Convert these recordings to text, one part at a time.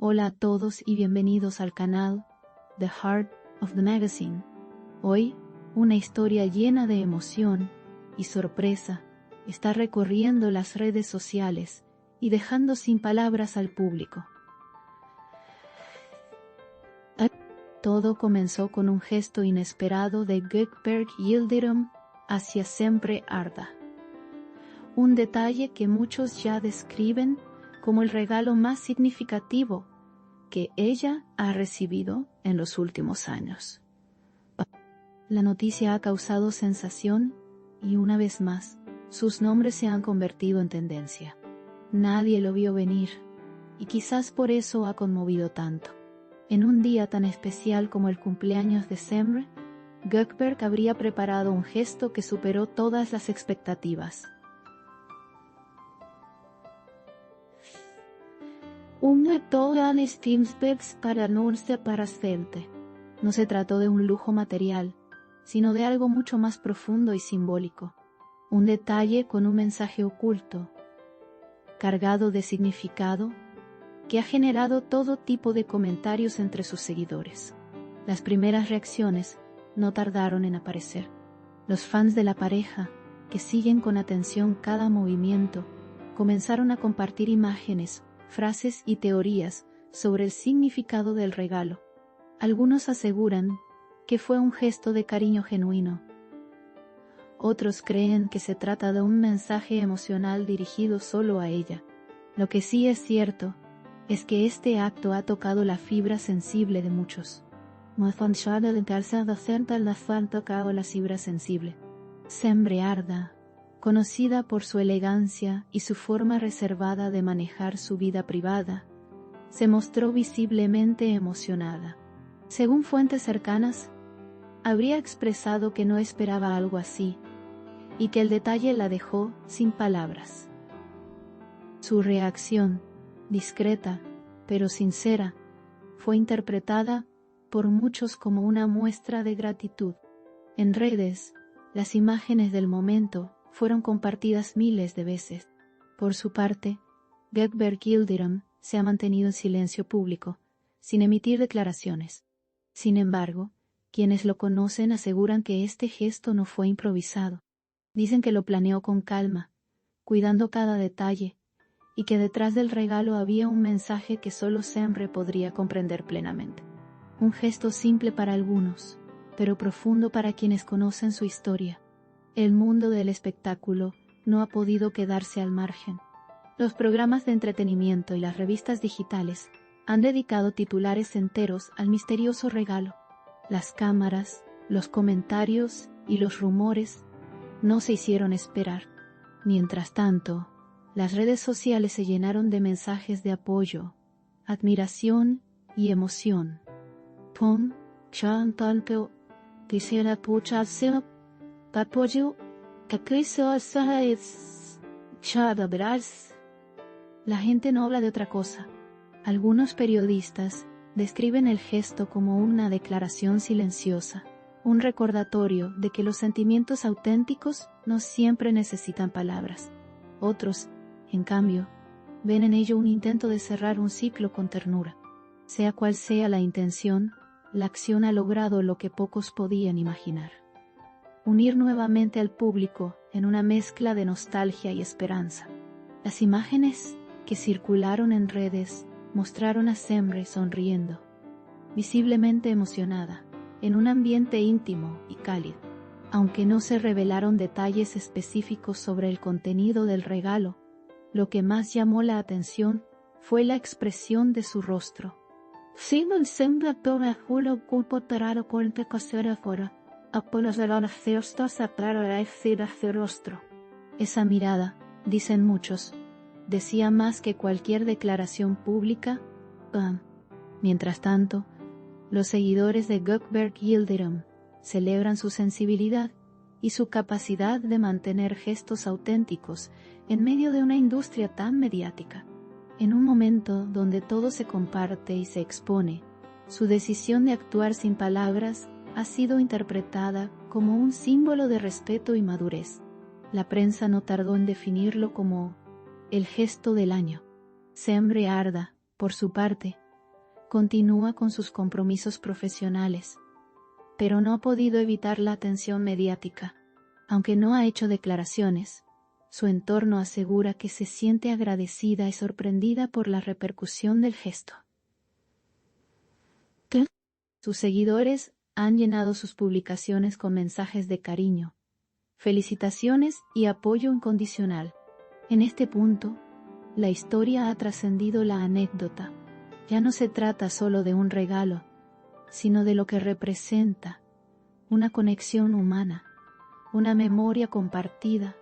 Hola a todos y bienvenidos al canal The Heart of the Magazine. Hoy, una historia llena de emoción y sorpresa está recorriendo las redes sociales y dejando sin palabras al público. Todo comenzó con un gesto inesperado de Gökberg Yildirim hacia Sembre Arda. Un detalle que muchos ya describen como el regalo más significativo que ella ha recibido en los últimos años. La noticia ha causado sensación y una vez más, sus nombres se han convertido en tendencia. Nadie lo vio venir y quizás por eso ha conmovido tanto. En un día tan especial como el cumpleaños de Sembre, Gökberg habría preparado un gesto que superó todas las expectativas. Una toda Stimsbergs para Norse para Svelte. No se trató de un lujo material, sino de algo mucho más profundo y simbólico. Un detalle con un mensaje oculto, cargado de significado, que ha generado todo tipo de comentarios entre sus seguidores. Las primeras reacciones no tardaron en aparecer. Los fans de la pareja, que siguen con atención cada movimiento, comenzaron a compartir imágenes, frases y teorías sobre el significado del regalo. Algunos aseguran que fue un gesto de cariño genuino. Otros creen que se trata de un mensaje emocional dirigido solo a ella. Lo que sí es cierto es que este acto ha tocado la fibra sensible de muchos. Tocado la fibra sensible. Sembre Arda, conocida por su elegancia y su forma reservada de manejar su vida privada, se mostró visiblemente emocionada. Según fuentes cercanas, habría expresado que no esperaba algo así, y que el detalle la dejó sin palabras. Su reacción, discreta pero sincera, fue interpretada por muchos como una muestra de gratitud. En redes, las imágenes del momento fueron compartidas miles de veces. Por su parte, Gökberg Yildirim se ha mantenido en silencio público, sin emitir declaraciones. Sin embargo, quienes lo conocen aseguran que este gesto no fue improvisado. Dicen que lo planeó con calma, cuidando cada detalle, y que detrás del regalo había un mensaje que solo Sembre podría comprender plenamente. Un gesto simple para algunos, pero profundo para quienes conocen su historia. El mundo del espectáculo no ha podido quedarse al margen. Los programas de entretenimiento y las revistas digitales han dedicado titulares enteros al misterioso regalo. Las cámaras, los comentarios y los rumores no se hicieron esperar. Mientras tanto, las redes sociales se llenaron de mensajes de apoyo, admiración y emoción. Pon, chantanto, quisiera pucharse, apoyo, que es chavabras. La gente no habla de otra cosa. Algunos periodistas describen el gesto como una declaración silenciosa, un recordatorio de que los sentimientos auténticos no siempre necesitan palabras. Otros, en cambio, ven en ello un intento de cerrar un ciclo con ternura. Sea cual sea la intención, la acción ha logrado lo que pocos podían imaginar: unir nuevamente al público en una mezcla de nostalgia y esperanza. Las imágenes que circularon en redes mostraron a Sembre sonriendo, visiblemente emocionada, en un ambiente íntimo y cálido. Aunque no se revelaron detalles específicos sobre el contenido del regalo, lo que más llamó la atención fue la expresión de su rostro. Esa mirada, dicen muchos, decía más que cualquier declaración pública. Mientras tanto, los seguidores de Gökberg Yildirim celebran su sensibilidad y su capacidad de mantener gestos auténticos en medio de una industria tan mediática. En un momento donde todo se comparte y se expone, su decisión de actuar sin palabras ha sido interpretada como un símbolo de respeto y madurez. La prensa no tardó en definirlo como el gesto del año. Sembre Arda, por su parte, continúa con sus compromisos profesionales, pero no ha podido evitar la atención mediática. Aunque no ha hecho declaraciones, su entorno asegura que se siente agradecida y sorprendida por la repercusión del gesto. Sus seguidores han llenado sus publicaciones con mensajes de cariño, felicitaciones y apoyo incondicional. En este punto, la historia ha trascendido la anécdota. Ya no se trata solo de un regalo, sino de lo que representa: una conexión humana, una memoria compartida,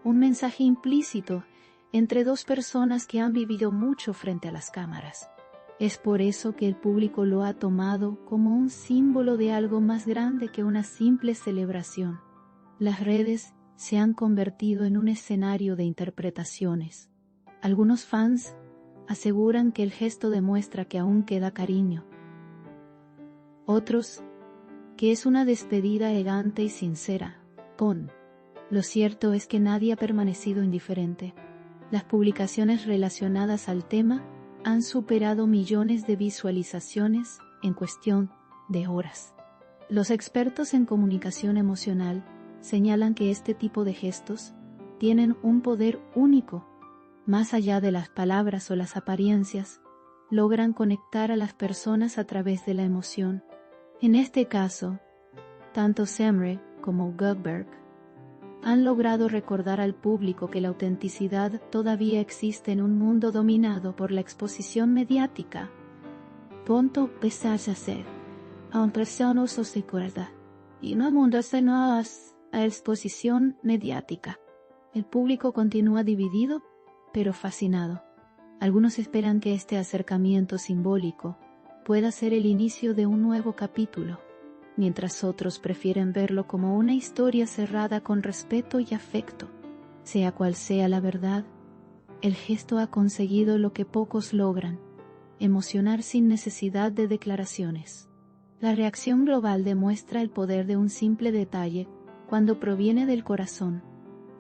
un mensaje implícito entre dos personas que han vivido mucho frente a las cámaras. Es por eso que el público lo ha tomado como un símbolo de algo más grande que una simple celebración. Las redes se han convertido en un escenario de interpretaciones. Algunos fans aseguran que el gesto demuestra que aún queda cariño. Otros, que es una despedida elegante y sincera. Lo cierto es que nadie ha permanecido indiferente. Las publicaciones relacionadas al tema han superado millones de visualizaciones en cuestión de horas. Los expertos en comunicación emocional señalan que este tipo de gestos tienen un poder único. Más allá de las palabras o las apariencias, logran conectar a las personas a través de la emoción. En este caso, tanto Semre como Goldberg han logrado recordar al público que la autenticidad todavía existe en un mundo dominado por la exposición mediática. Pese a ser, aunque no se recuerda, y no mundo se nos a exposición mediática. El público continúa dividido, pero fascinado. Algunos esperan que este acercamiento simbólico pueda ser el inicio de un nuevo capítulo, mientras otros prefieren verlo como una historia cerrada con respeto y afecto. Sea cual sea la verdad, el gesto ha conseguido lo que pocos logran: emocionar sin necesidad de declaraciones. La reacción global demuestra el poder de un simple detalle cuando proviene del corazón.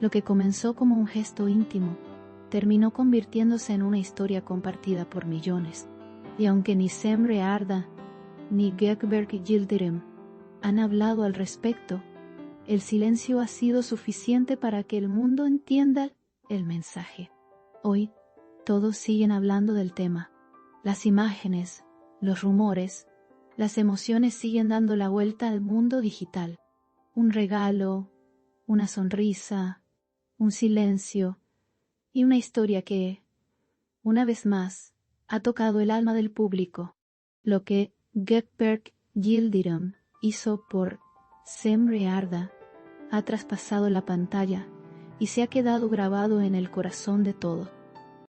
Lo que comenzó como un gesto íntimo terminó convirtiéndose en una historia compartida por millones. Y aunque ni Semre Arda ni Gökberg Yildirim han hablado al respecto, el silencio ha sido suficiente para que el mundo entienda el mensaje. Hoy, todos siguen hablando del tema. Las imágenes, los rumores, las emociones siguen dando la vuelta al mundo digital. Un regalo, una sonrisa, un silencio y una historia que, una vez más, ha tocado el alma del público. Lo que Gökberg Yildirim hizo por Semre Arda ha traspasado la pantalla y se ha quedado grabado en el corazón de todos.